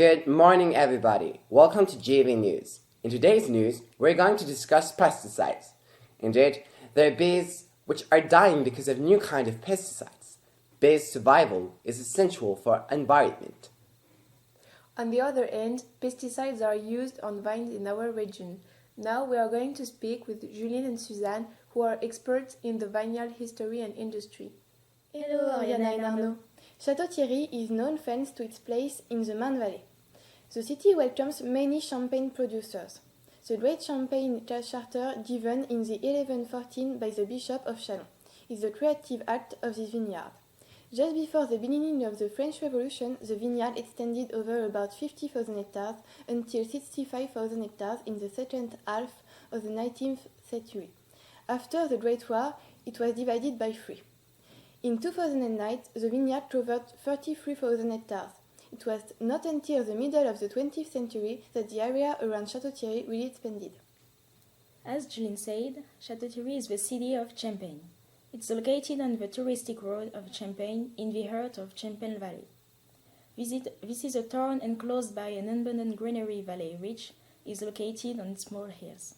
Good morning, everybody. Welcome to JV News. In today's news, we're going to discuss pesticides. Indeed, there are bees which are dying because of new kind of pesticides. Bees' survival is essential for environment. On the other hand, pesticides are used on vines in our region. Now we are going to speak with Julien and Suzanne, who are experts in the vineyard history and industry. Hello, Oriana and Arnaud. Château-Thierry is known thanks to its place in the Marne Valley. The city welcomes many champagne producers. The Great Champagne Charter, given in the 1114 by the Bishop of Châlons, is the creative act of this vineyard. Just before the beginning of the French Revolution, the vineyard extended over about 50,000 hectares until 65,000 hectares in the second half of the 19th century. After the Great War, it was divided by three. In 2009, the vineyard covered 33,000 hectares. It was not until the middle of the 20th century that the area around Château-Thierry really expanded. As Julien said, Château-Thierry is the city of Champagne. It's located on the touristic road of Champagne in the heart of Champagne Valley. This is a town enclosed by an abundant greenery valley which is located on small hills.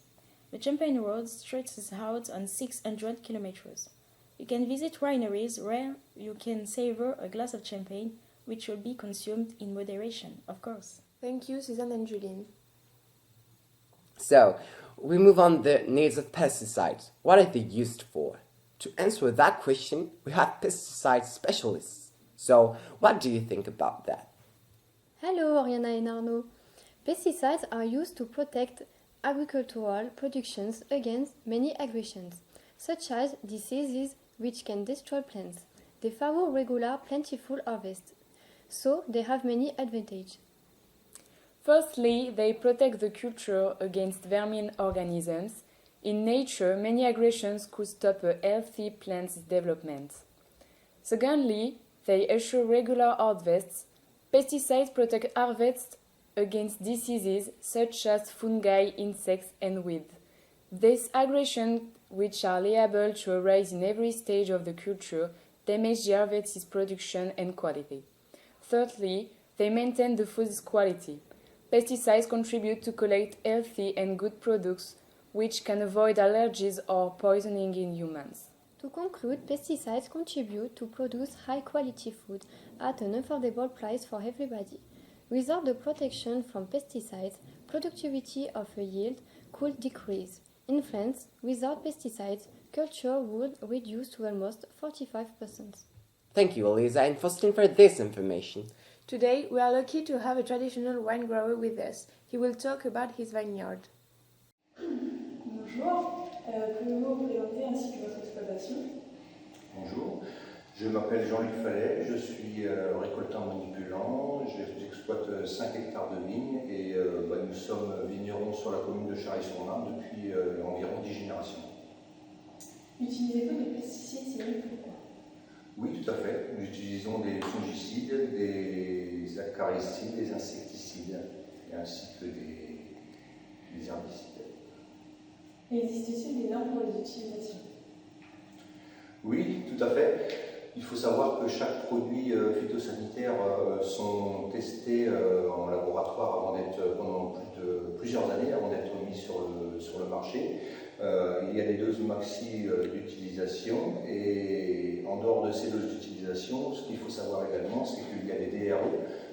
The Champagne Road stretches out on 600 kilometers. You can visit wineries where you can savor a glass of champagne, which will be consumed in moderation, of course. Thank you, Suzanne and Julien. So, we move on the needs of pesticides. What are they used for? To answer that question, we have pesticide specialists. So, what do you think about that? Hello, Oriana and Arnaud. Pesticides are used to protect agricultural productions against many aggressions, such as diseases which can destroy plants. They follow regular, plentiful harvests, so they have many advantages. Firstly, they protect the culture against vermin organisms. In nature, many aggressions could stop a healthy plant's development. Secondly, they assure regular harvests. Pesticides protect harvests against diseases such as fungi, insects, and weeds. These aggressions, which are liable to arise in every stage of the culture, damage the harvest's production and quality. Thirdly, they maintain the food's quality. Pesticides contribute to collect healthy and good products, which can avoid allergies or poisoning in humans. To conclude, pesticides contribute to produce high-quality food at an affordable price for everybody. Without the protection from pesticides, productivity of a yield could decrease. In France, without pesticides, culture would reduce to almost 45%. Thank you, Elisa and Faustine, for this information. Today, we are lucky to have a traditional wine grower with us. He will talk about his vineyard. Bonjour, pouvez-vous vous présenter ainsi que votre exploitation? Bonjour, je m'appelle Jean-Luc Fallet, je suis récoltant manipulant, j'exploite 5 hectares de vignes et nous sommes vignerons sur la commune de Charry-sur-Marne depuis environ 10 générations. Utilisez-vous des pesticides, si oui, pourquoi? Oui, tout à fait. Nous utilisons des fongicides, des acaricides, des insecticides ainsi que des herbicides. Existe-t-il des normes pour les utilisations? Oui, tout à fait. Il faut savoir que chaque produit phytosanitaire sont testés en laboratoire avant d'être pendant plusieurs années avant d'être mis sur le marché. Il y a des doses maxi d'utilisation et en dehors de ces doses d'utilisation, ce qu'il faut savoir également, c'est qu'il y a des DRE.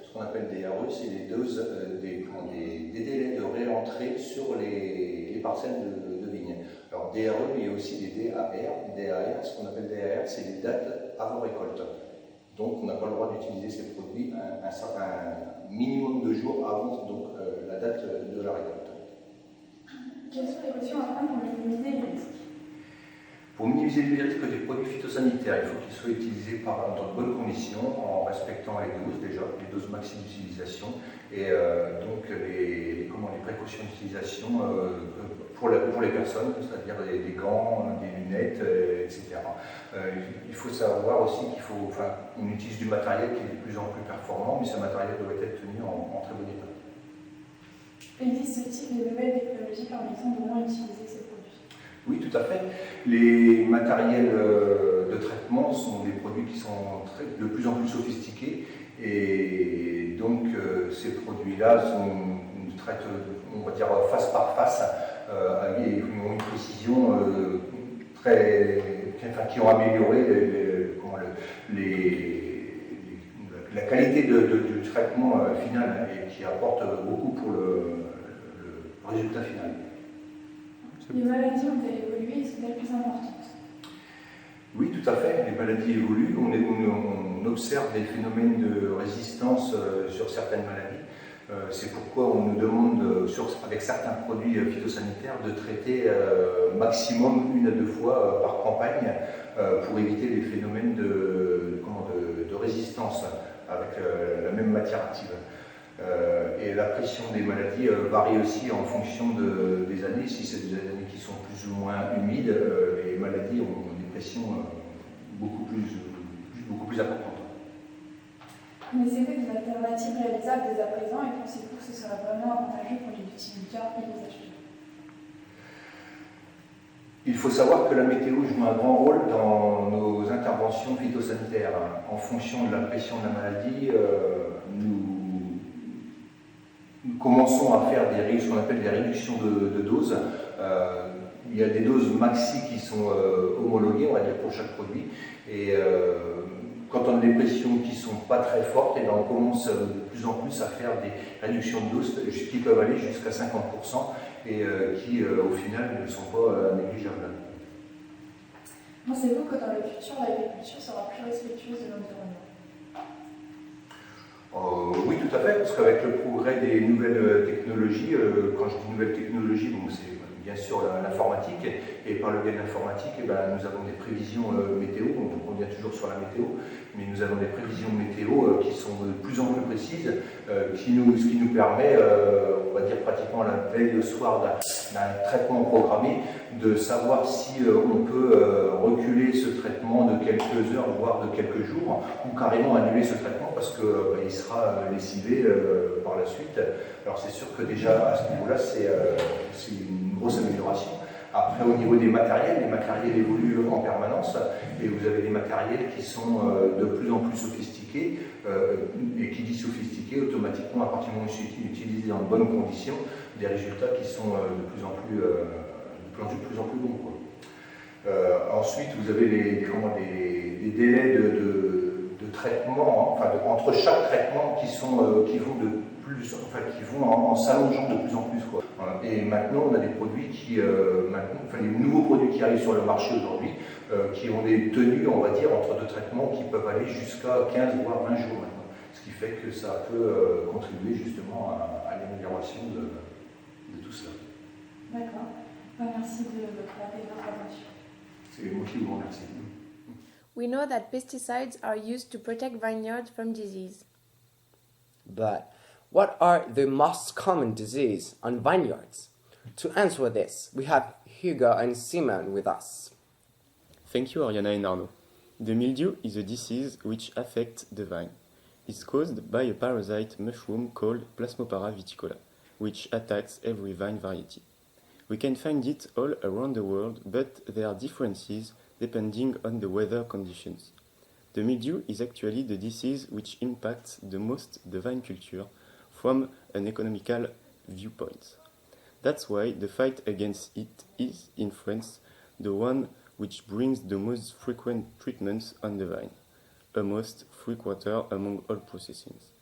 Ce qu'on appelle DRE, c'est des doses, des délais de réentrée sur les parcelles de vignes. Alors DRE, il y a aussi des DAR. DAR, ce qu'on appelle DAR, c'est des dates avant récolte. Donc on n'a pas le droit d'utiliser ces produits un minimum de jours avant la date de la récolte. Quelles sont les questions à prendre pour minimiser les risques? Pour minimiser les risques des produits phytosanitaires, il faut qu'ils soient utilisés dans de bonnes conditions, en respectant les doses déjà, les doses maxi d'utilisation, et donc les précautions d'utilisation pour les personnes, c'est-à-dire des gants, des lunettes, etc. Il faut savoir aussi qu'on utilise du matériel qui est de plus en plus performant, mais ce matériel doit être tenu en très bon état. Existe-t-il de nouvelles technologies permettant de moins utiliser ces produits? Oui, tout à fait. Les matériels de traitement sont des produits qui sont de plus en plus sophistiqués Et donc ces produits-là sont traités, on va dire, face par face, et ont une précision qui ont amélioré la qualité du traitement final et qui apporte beaucoup pour le résultat final. Les maladies ont-elles évolué et sont-elles plus importantes? Oui, tout à fait. Les maladies évoluent. On observe des phénomènes de résistance sur certaines maladies. C'est pourquoi on nous demande, avec certains produits phytosanitaires, de traiter maximum 1 à 2 fois par campagne pour éviter les phénomènes de résistance avec la même matière active. Et la pression des maladies varie aussi en fonction des années. Si c'est des années qui sont plus ou moins humides, les maladies ont des pressions beaucoup plus importantes. Connaissez-vous des alternatives réalisables dès à présent et pensez-vous que ce serait vraiment avantageux pour les viticulteurs et les acheteurs? Il faut savoir que la météo joue un grand rôle dans nos interventions phytosanitaires. En fonction de la pression de la maladie, nous commençons à faire ce qu'on appelle des réductions de doses. Il y a des doses maxi qui sont homologuées, on va dire, pour chaque produit. Et quand on a des pressions qui ne sont pas très fortes, et on commence de plus en plus à faire des réductions de doses qui peuvent aller jusqu'à 50% et qui, au final, ne sont pas négligeables. Pensez-vous que dans le futur, l'agriculture sera plus respectueuse de l'environnement? Oui, tout à fait, parce qu'avec le progrès des nouvelles technologies, quand je dis nouvelles technologies, bon, c'est bien sûr l'informatique, et par le biais de l'informatique, nous avons des prévisions météo, on revient toujours sur la météo, mais nous avons des prévisions météo qui sont de plus en plus précises, ce qui nous permet, on va dire pratiquement la veille au soir d'un traitement programmé, de savoir si on peut reculer ce traitement de quelques heures, voire de quelques jours, ou carrément annuler ce traitement parce qu'il sera lessivé par la suite. Alors c'est sûr que déjà à ce niveau-là, c'est une grosse amélioration. Après, au niveau des matériels, les matériels évoluent en permanence et vous avez des matériels qui sont de plus en plus sophistiqués et qui dit sophistiqués, automatiquement, à partir du moment où ils sont utilisés dans de bonnes conditions, des résultats qui sont de plus en plus bons, quoi. Ensuite, vous avez des délais de traitement, entre chaque traitement qui vont en s'allongeant de plus en plus, quoi. Et maintenant, on a des produits les nouveaux produits qui arrivent sur le marché aujourd'hui, qui ont des tenues, on va dire, entre 2 traitements qui peuvent aller jusqu'à 15 voire 20 jours maintenant. Ce qui fait que ça peut contribuer justement à l'amélioration de tout cela. D'accord. Merci de votre intervention. C'est moi qui vous remercie. We know that pesticides are used to protect vineyards from disease. But what are the most common diseases on vineyards? To answer this, we have Hugo and Simon with us. Thank you, Ariana and Arnaud. The mildew is a disease which affects the vine. It's caused by a parasite mushroom called Plasmopara viticola, which attacks every vine variety. We can find it all around the world, but there are differences depending on the weather conditions. The mildew is actually the disease which impacts the most the vine culture from an economical viewpoint. That's why the fight against it is, in France, the one which brings the most frequent treatments on the vine, almost 3/4 among all processings.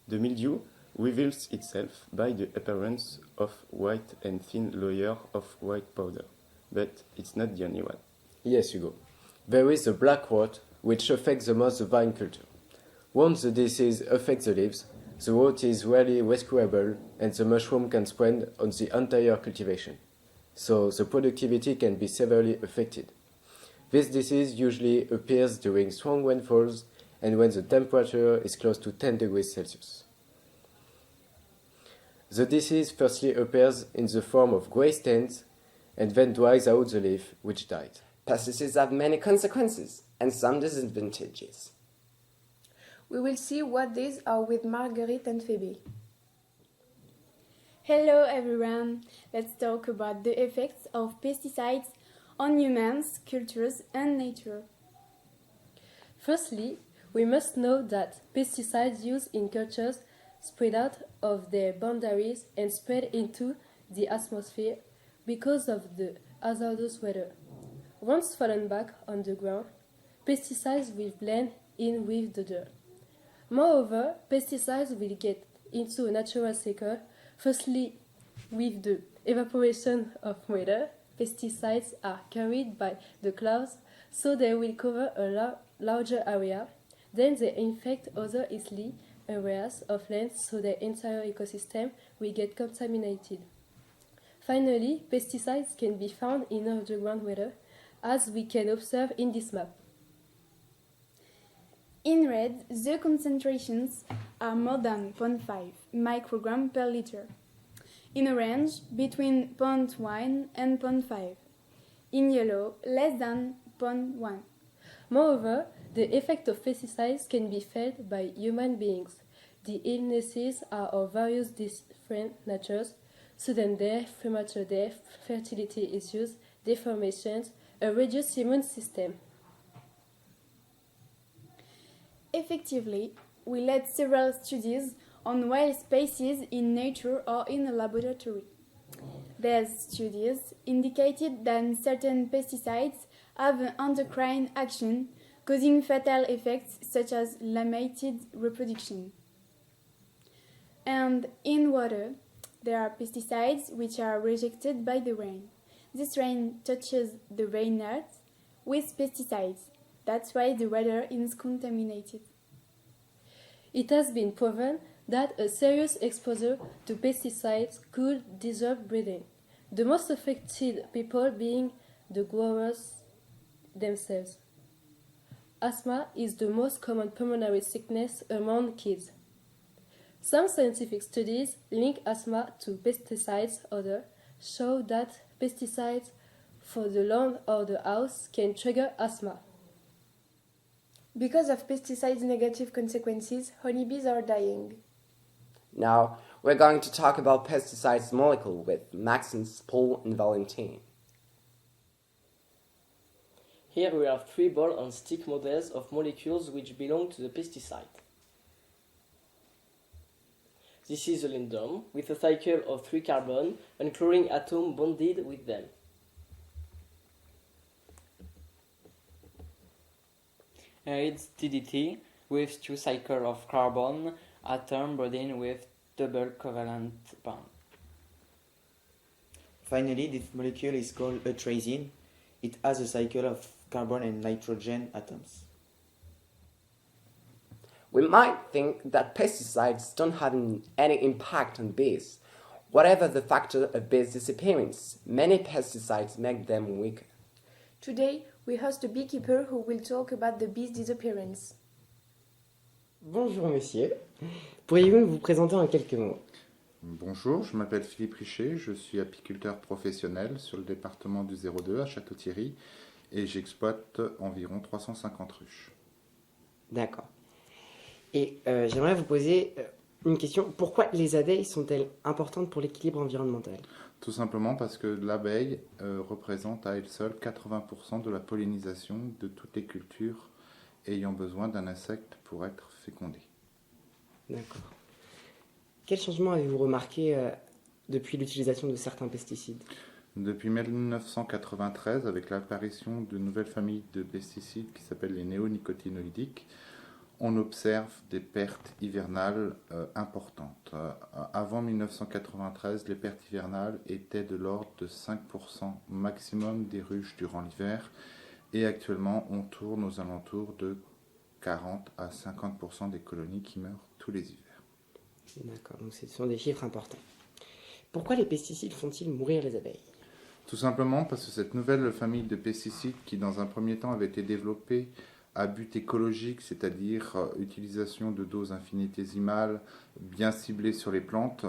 The mildew reveals itself by the appearance of white and thin layer of white powder, but it's not the only one. Yes, Hugo. There is the black rot, which affects the most the vine culture. Once the disease affects the leaves, the rot is rarely rescuable and the mushroom can spread on the entire cultivation. So the productivity can be severely affected. This disease usually appears during strong rainfalls and when the temperature is close to 10 degrees Celsius. The disease firstly appears in the form of grey stains and then dries out the leaf, which died. Pesticides have many consequences and some disadvantages. We will see what these are with Marguerite and Phoebe. Hello everyone! Let's talk about the effects of pesticides on humans, cultures and nature. Firstly, We must know that pesticides used in cultures spread out of their boundaries and spread into the atmosphere because of the hazardous weather. Once fallen back on the ground, pesticides will blend in with the dirt. Moreover, pesticides will get into a natural cycle, firstly with the evaporation of weather. Pesticides are carried by the clouds, so they will cover a larger area. Then they infect other easily areas of land, so the entire ecosystem will get contaminated. Finally, pesticides can be found in underground water, as we can observe in this map. In red, the concentrations are more than 0.5 microgram per liter. In orange, between 0.1 and 0.5. In yellow, less than 0.1. Moreover, the effect of pesticides can be felt by human beings. The illnesses are of various different natures: sudden death, premature death, fertility issues, deformations, a reduced immune system. Effectively, we led several studies on wild species in nature or in a laboratory. These studies indicated that certain pesticides have an endocrine action, causing fatal effects such as limited reproduction. And in water, there are pesticides which are rejected by the rain. This rain touches the rain earth with pesticides. That's why the water is contaminated. It has been proven that a serious exposure to pesticides could disrupt breathing, the most affected people being the growers themselves. Asthma is the most common pulmonary sickness among kids. Some scientific studies link asthma to pesticides. Others show that pesticides for the lawn or the house can trigger asthma. Because of pesticides' negative consequences, honeybees are dying. Now, we're going to talk about pesticides molecule with Maxence, Paul, and Valentine. Here we have 3 ball and stick models of molecules which belong to the pesticide. This is a lindome with a cycle of 3 carbon and chlorine atom bonded with them. It's DDT with 2 cycles of carbon atom bonding with double covalent bond. Finally, this molecule is called atrazine. It has a cycle of carbon and nitrogen atoms. We might think that pesticides don't have any impact on bees. Whatever the factor of bees' disappearance, many pesticides make them weaker. Today, we host a beekeeper who will talk about the bees' disappearance. Bonjour monsieur, pourriez-vous vous présenter en quelques mots? Bonjour, je m'appelle Philippe Richer, je suis apiculteur professionnel sur le département du 02 à Château-Thierry et j'exploite environ 350 ruches. D'accord. Et j'aimerais vous poser une question. Pourquoi les abeilles sont-elles importantes pour l'équilibre environnemental? Tout simplement parce que l'abeille représente à elle seule 80% de la pollinisation de toutes les cultures ayant besoin d'un insecte pour être fécondées. D'accord. Quel changement avez-vous remarqué depuis l'utilisation de certains pesticides? Depuis 1993, avec l'apparition de nouvelles familles de pesticides qui s'appellent les néonicotinoïdiques, on observe des pertes hivernales importantes. Avant 1993, les pertes hivernales étaient de l'ordre de 5% maximum des ruches durant l'hiver et actuellement on tourne aux alentours de 40 à 50% des colonies qui meurent tous les hivers. D'accord, donc ce sont des chiffres importants. Pourquoi les pesticides font-ils mourir les abeilles? Tout simplement parce que cette nouvelle famille de pesticides qui dans un premier temps avait été développée à but écologique, c'est-à-dire utilisation de doses infinitésimales bien ciblées sur les plantes,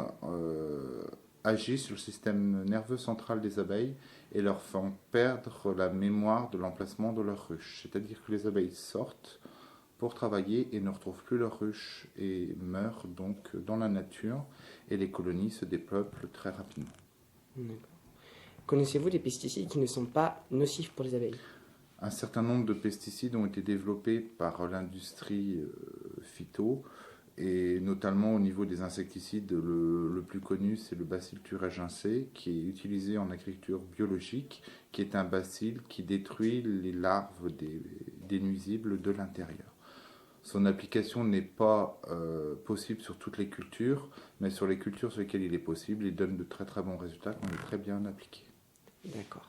agit sur le système nerveux central des abeilles et leur font perdre la mémoire de l'emplacement de leur ruche. C'est-à-dire que les abeilles sortent pour travailler et ne retrouvent plus leur ruche et meurent donc dans la nature et les colonies se dépeuplent très rapidement. D'accord. Connaissez-vous des pesticides qui ne sont pas nocifs pour les abeilles? Un certain nombre de pesticides ont été développés par l'industrie phyto, et notamment au niveau des insecticides, le plus connu c'est le bacille thuringiensis, qui est utilisé en agriculture biologique, qui est un bacille qui détruit les larves des nuisibles de l'intérieur. Son application n'est pas possible sur toutes les cultures, mais sur les cultures sur lesquelles il est possible, il donne de très très bons résultats qu'on est très bien appliqués. D'accord.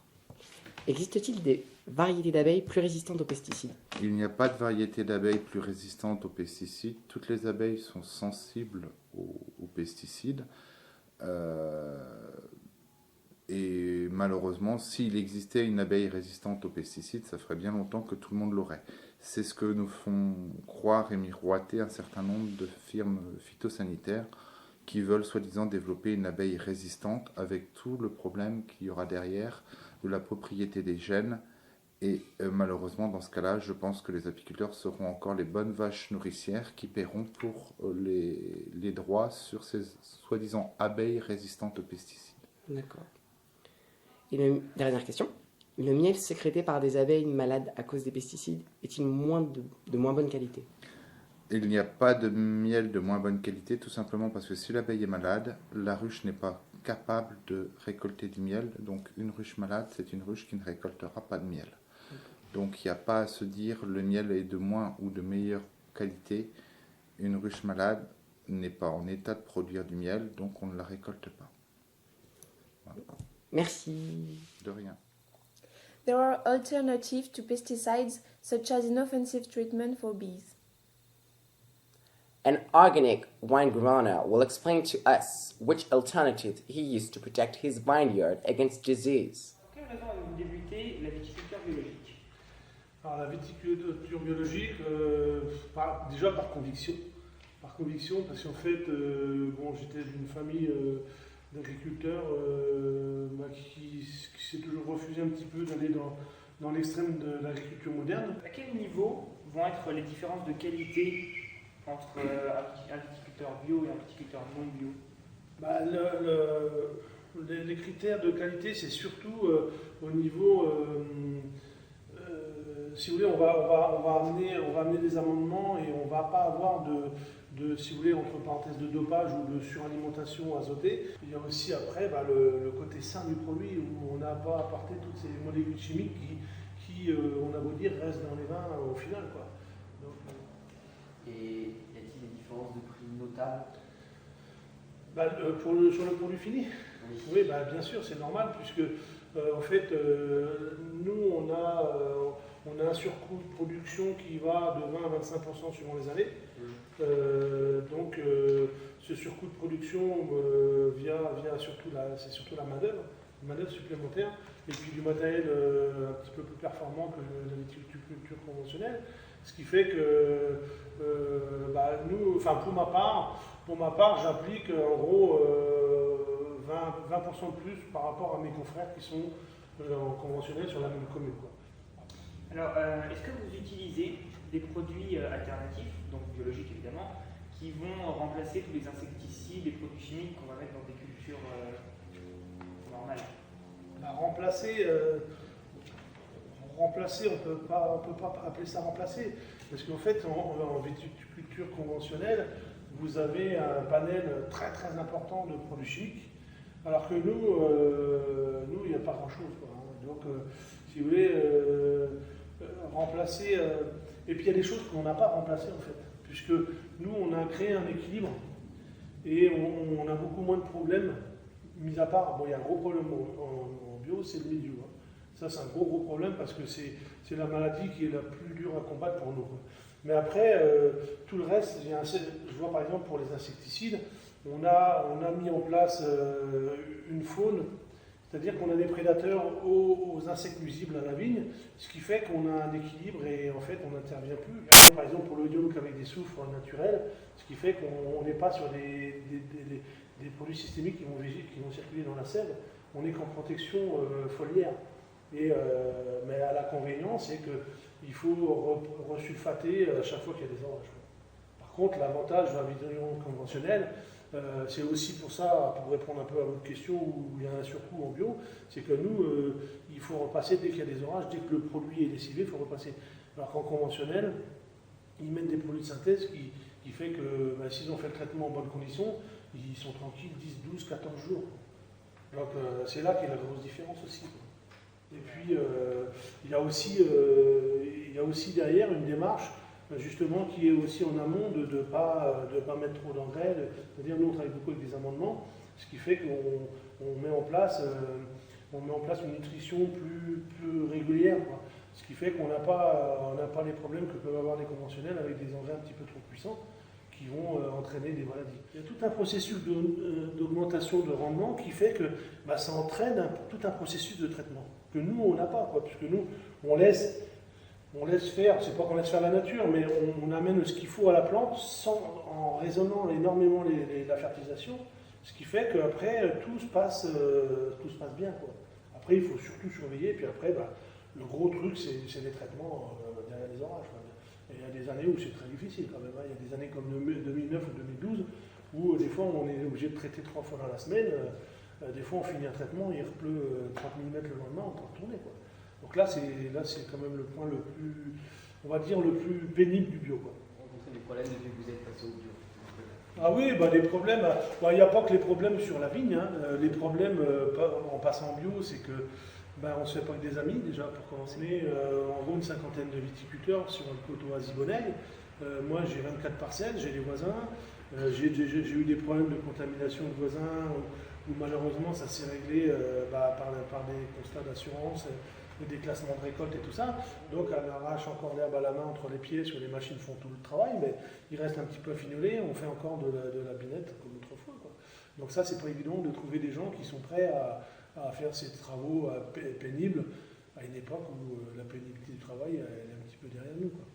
Existe-t-il des variétés d'abeilles plus résistantes aux pesticides? Il n'y a pas de variété d'abeilles plus résistante aux pesticides. Toutes les abeilles sont sensibles aux pesticides. Et malheureusement, s'il existait une abeille résistante aux pesticides, ça ferait bien longtemps que tout le monde l'aurait. C'est ce que nous font croire et miroiter un certain nombre de firmes phytosanitaires qui veulent soi-disant développer une abeille résistante avec tout le problème qu'il y aura derrière de la propriété des gènes. Et malheureusement, dans ce cas-là, je pense que les apiculteurs seront encore les bonnes vaches nourricières qui paieront pour les droits sur ces soi-disant abeilles résistantes aux pesticides. D'accord. Et une dernière question. Le miel sécrété par des abeilles malades à cause des pesticides est-il de moins bonne qualité? Il n'y a pas de miel de moins bonne qualité, tout simplement parce que si l'abeille est malade, la ruche n'est pas capable de récolter du miel. Donc une ruche malade, c'est une ruche qui ne récoltera pas de miel. Donc il n'y a pas à se dire le miel est de moins ou de meilleure qualité. Une ruche malade n'est pas en état de produire du miel, donc on ne la récolte pas. Voilà. Merci. De rien. There are alternatives to pesticides, such as inoffensive treatment for bees. An organic wine grower will explain to us which alternatives he used to protect his vineyard against disease. Pour quelle raison avez-vous débuté la viticulture biologique? Alors la viticulture biologique, déjà par conviction. Par conviction, parce qu'en fait, j'étais d'une famille d'agriculteurs qui s'est toujours refusé un petit peu d'aller dans l'extrême de l'agriculture moderne. À quel niveau vont être les différences de qualité entre un viticulteur bio et un viticulteur non bio? Les critères de qualité, c'est surtout au niveau, si vous voulez, on va amener des amendements et on ne va pas avoir si vous voulez, entre parenthèses, de dopage ou de suralimentation azotée. Il y a aussi après le côté sain du produit où on n'a pas apporté toutes ces molécules chimiques qui on a beau dire, restent dans les vins au final, quoi. Et y a-t-il des différences de prix notables? Sur le produit fini? Oui, bien sûr, c'est normal, puisque en fait, nous, on a un surcoût de production qui va de 20 à 25% suivant les années. Donc, ce surcoût de production vient surtout c'est surtout la main-d'œuvre supplémentaire, et puis du matériel un petit peu plus performant que la viticulture conventionnelle. Ce qui fait que nous, enfin pour ma part, j'applique en gros 20% de plus par rapport à mes confrères qui sont en conventionnel sur la même commune, quoi. Alors, est-ce que vous utilisez des produits alternatifs, donc biologiques évidemment, qui vont remplacer tous les insecticides, les produits chimiques qu'on va mettre dans des cultures normales? Remplacer, on peut pas appeler ça remplacer, parce qu'en fait, en viticulture conventionnelle, vous avez un panel très très important de produits chimiques, alors que nous, il n'y a pas grand-chose, quoi, hein. Donc, si vous voulez, remplacer... et puis il y a des choses qu'on n'a pas remplacées, en fait, puisque nous, on a créé un équilibre, et on a beaucoup moins de problèmes, mis à part, il y a un gros problème en bio, c'est le milieu, hein. Ça, c'est un gros problème parce que c'est la maladie qui est la plus dure à combattre pour nous, quoi. Mais après, tout le reste, je vois par exemple pour les insecticides, on a mis en place une faune, c'est-à-dire qu'on a des prédateurs aux insectes nuisibles à la vigne, ce qui fait qu'on a un équilibre et en fait on n'intervient plus. Par exemple pour l'oïdium avec des soufres naturels, ce qui fait qu'on n'est pas sur des produits systémiques qui vont circuler dans la sève, on est qu'en protection foliaire. Mais à l'inconvénient, c'est qu'il faut resulfater à chaque fois qu'il y a des orages. Par Par contre, l'avantage d'un vigneron conventionnel, c'est aussi pour ça, pour répondre un peu à votre question où il y a un surcoût en bio, c'est que nous, il faut repasser dès qu'il y a des orages, dès que le produit est lessivé, il faut repasser. Alors qu'en conventionnel, ils mettent des produits de synthèse qui fait que s'ils ont fait le traitement en bonnes conditions, ils sont tranquilles 10, 12, 14 jours. Donc c'est là qu'est la grosse différence aussi. Et puis il y a aussi derrière une démarche justement qui est aussi en amont de ne pas mettre trop d'engrais. C'est-à-dire nous on travaille beaucoup avec des amendements, ce qui fait qu'on met en place une nutrition plus régulière, quoi. Ce qui fait qu'on n'a pas les problèmes que peuvent avoir les conventionnels avec des engrais un petit peu trop puissants qui vont entraîner des maladies. Il y a tout un processus d'augmentation de rendement qui fait que ça entraîne tout un processus de traitement que nous on n'a pas, quoi, puisque nous on laisse faire, c'est pas qu'on laisse faire la nature, mais on amène ce qu'il faut à la plante en raisonnant énormément la fertilisation, ce qui fait qu'après tout se passe bien, quoi. Après il faut surtout surveiller, puis après le gros truc c'est les traitements derrière les orages, quoi. Et il y a des années où c'est très difficile quand même, hein. Il y a des années comme 2009 ou 2012 où des fois on est obligé de traiter 3 fois dans la semaine, des fois on finit un traitement, il pleut 30 mm le lendemain, on peut retourner, quoi. Donc là c'est quand même le point le plus, on va dire, le plus pénible du bio, quoi. Vous rencontrez des problèmes depuis que vous êtes passé au bio? Ah oui, les problèmes, il n'y a pas que les problèmes sur la vigne, hein. Les problèmes en passant en bio, c'est que on se fait pas que des amis déjà pour commencer. En gros une cinquantaine de viticulteurs sur le coteau à Ziboney. Moi j'ai 24 parcelles, j'ai des voisins, j'ai eu des problèmes de contamination de voisins où malheureusement ça s'est réglé par des constats d'assurance, des classements de récolte et tout ça. Donc on arrache encore l'herbe à la main entre les pieds, sur les machines font tout le travail, mais il reste un petit peu affinolé, on fait encore de la binette comme autrefois, quoi. Donc ça c'est pas évident de trouver des gens qui sont prêts à faire ces travaux pénibles à une époque où la pénibilité du travail elle est un petit peu derrière nous, quoi.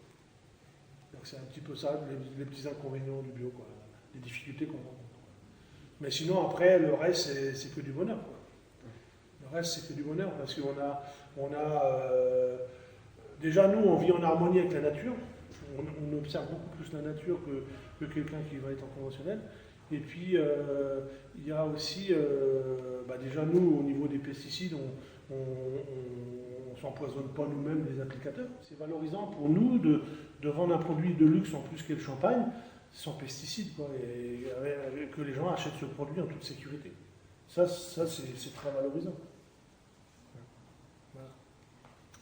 Donc c'est un petit peu ça les petits inconvénients du bio, quoi, les difficultés qu'on rencontre. Mais sinon après le reste c'est que du bonheur, quoi. Le reste c'est que du bonheur parce qu'on a déjà nous on vit en harmonie avec la nature, on observe beaucoup plus la nature que quelqu'un qui va être en conventionnel. Et puis, il y a aussi, déjà nous, au niveau des pesticides, on ne s'empoisonne pas nous-mêmes les applicateurs. C'est valorisant pour nous de vendre un produit de luxe en plus qu'est le champagne, sans pesticides, quoi, et que les gens achètent ce produit en toute sécurité. Ça c'est très valorisant. Voilà.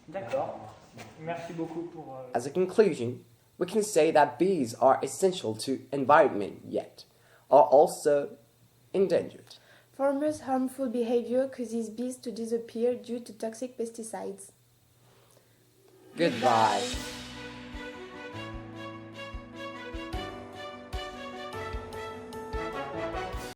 D'accord. Merci beaucoup pour... As a conclusion, we can say that bees are essential to environment, yet are also endangered. Farmers' harmful behavior causes bees to disappear due to toxic pesticides. Goodbye.